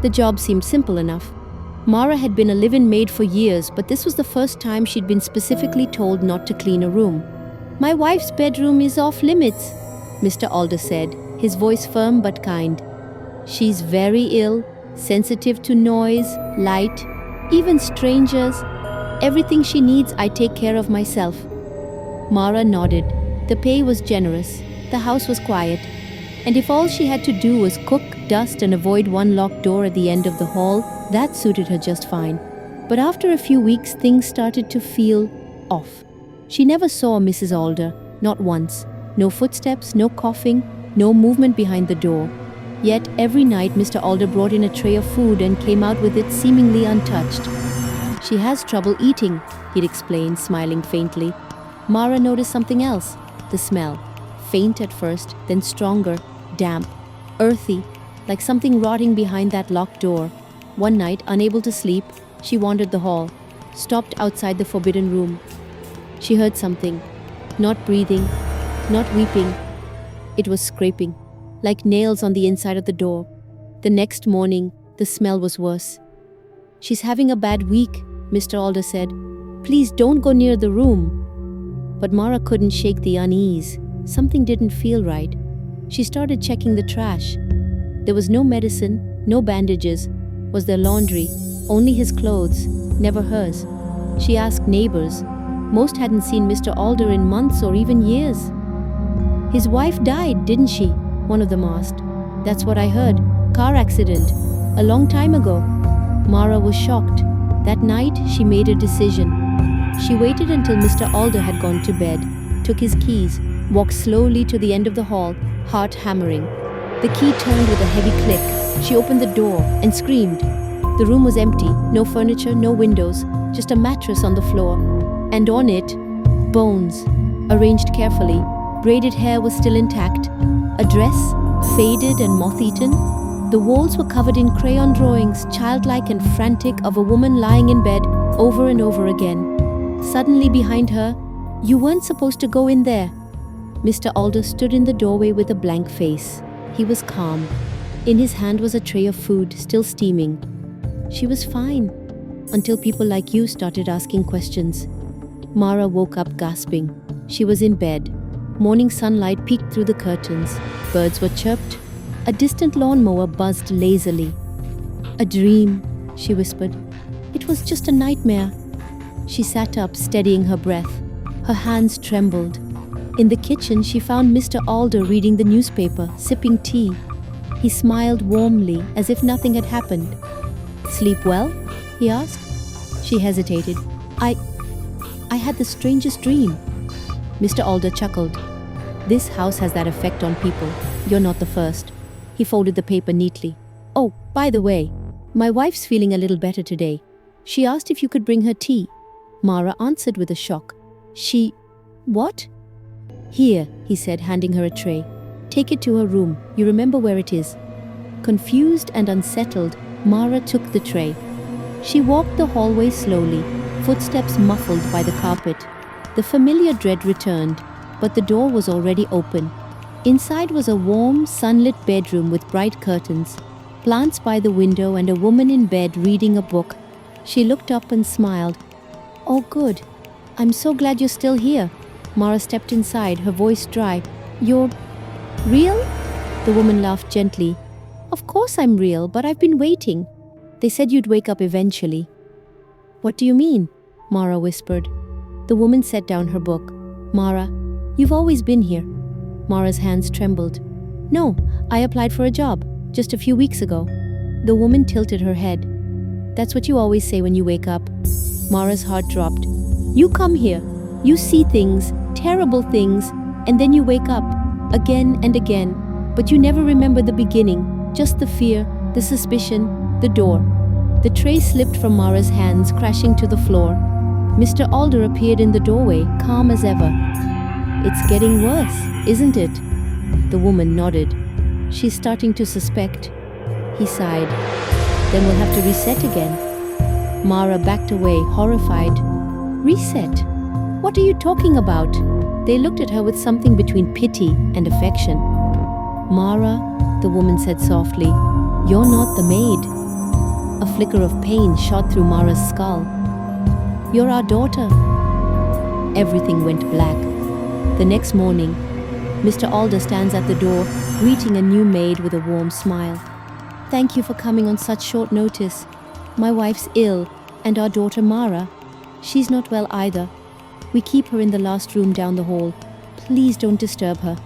The job seemed simple enough. Mara had been a live-in maid for years, but this was the first time she'd been specifically told not to clean a room. "My wife's bedroom is off limits," Mr. Alder said, his voice firm but kind. "She's very ill, sensitive to noise, light, even strangers. Everything she needs I take care of myself." Mara nodded. The pay was generous, the house was quiet, and if all she had to do was cook, dust, and avoid one locked door at the end of the hall, that suited her just fine. But after a few weeks, things started to feel off. She never saw Mrs. Alder, not once. No footsteps, no coughing, no movement behind the door. Yet every night Mr. Alder brought in a tray of food and came out with it seemingly untouched. "She has trouble eating," he'd explained, smiling faintly. Mara noticed something else, the smell. Faint at first, then stronger, damp, earthy, like something rotting behind that locked door. One night, unable to sleep, she wandered the hall, stopped outside the forbidden room. She heard something, not breathing, not weeping. It was scraping, like nails on the inside of the door. The next morning, the smell was worse. "She's having a bad week," Mr. Alder said. "Please don't go near the room." But Mara couldn't shake the unease. Something didn't feel right. She started checking the trash. There was no medicine, no bandages. Was there laundry? Only his clothes, never hers. She asked neighbors. Most hadn't seen Mr. Alder in months or even years. "His wife died, didn't she?" one of them asked. "That's what I heard. Car accident. A long time ago." Mara was shocked. That night, she made a decision. She waited until Mr. Alder had gone to bed, took his keys, walked slowly to the end of the hall, heart hammering. The key turned with a heavy click. She opened the door and screamed. The room was empty, no furniture, no windows, just a mattress on the floor. And on it, bones, arranged carefully. Braided hair was still intact. A dress, faded and moth-eaten. The walls were covered in crayon drawings, childlike and frantic, of a woman lying in bed over and over again. Suddenly behind her, "You weren't supposed to go in there." Mr. Alder stood in the doorway with a blank face. He was calm. In his hand was a tray of food, still steaming. She was fine, until people like you started asking questions. Mara woke up gasping. She was in bed. Morning sunlight peeked through the curtains. Birds were chirped. A distant lawnmower buzzed lazily. "A dream," she whispered. "It was just a nightmare." She sat up, steadying her breath. Her hands trembled. In the kitchen, she found Mr. Alder reading the newspaper, sipping tea. He smiled warmly, as if nothing had happened. "Sleep well?" he asked. She hesitated. I had the strangest dream." Mr. Alder chuckled. "This house has that effect on people. You're not the first." He folded the paper neatly. "Oh, by the way, my wife's feeling a little better today. She asked if you could bring her tea." Mara answered with a shock. What?" "Here," he said, handing her a tray. "Take it to her room. You remember where it is." Confused and unsettled, Mara took the tray. She walked the hallway slowly, footsteps muffled by the carpet. The familiar dread returned, but the door was already open. Inside was a warm, sunlit bedroom with bright curtains, plants by the window, and a woman in bed reading a book. She looked up and smiled. "Oh, good. I'm so glad you're still here." Mara stepped inside, her voice dry. "You're real?" The woman laughed gently. "Of course I'm real, but I've been waiting. They said you'd wake up eventually." "What do you mean?" Mara whispered. The woman set down her book. "Mara, you've always been here." Mara's hands trembled. "No, I applied for a job just a few weeks ago." The woman tilted her head. "That's what you always say when you wake up." Mara's heart dropped. "You come here, you see things, terrible things, and then you wake up, again and again, but you never remember the beginning, just the fear, the suspicion, the door." The tray slipped from Mara's hands, crashing to the floor. Mr. Alder appeared in the doorway, calm as ever. "It's getting worse, isn't it?" The woman nodded. "She's starting to suspect." He sighed. "Then we'll have to reset again." Mara backed away, horrified. "Reset? What are you talking about?" They looked at her with something between pity and affection. "Mara," the woman said softly, "you're not the maid. A flicker of pain shot through Mara's skull. "You're our daughter." Everything went black. The next morning, Mr. Alder stands at the door, greeting a new maid with a warm smile. "Thank you for coming on such short notice. My wife's ill, and our daughter Mara. She's not well either. We keep her in the last room down the hall. Please don't disturb her."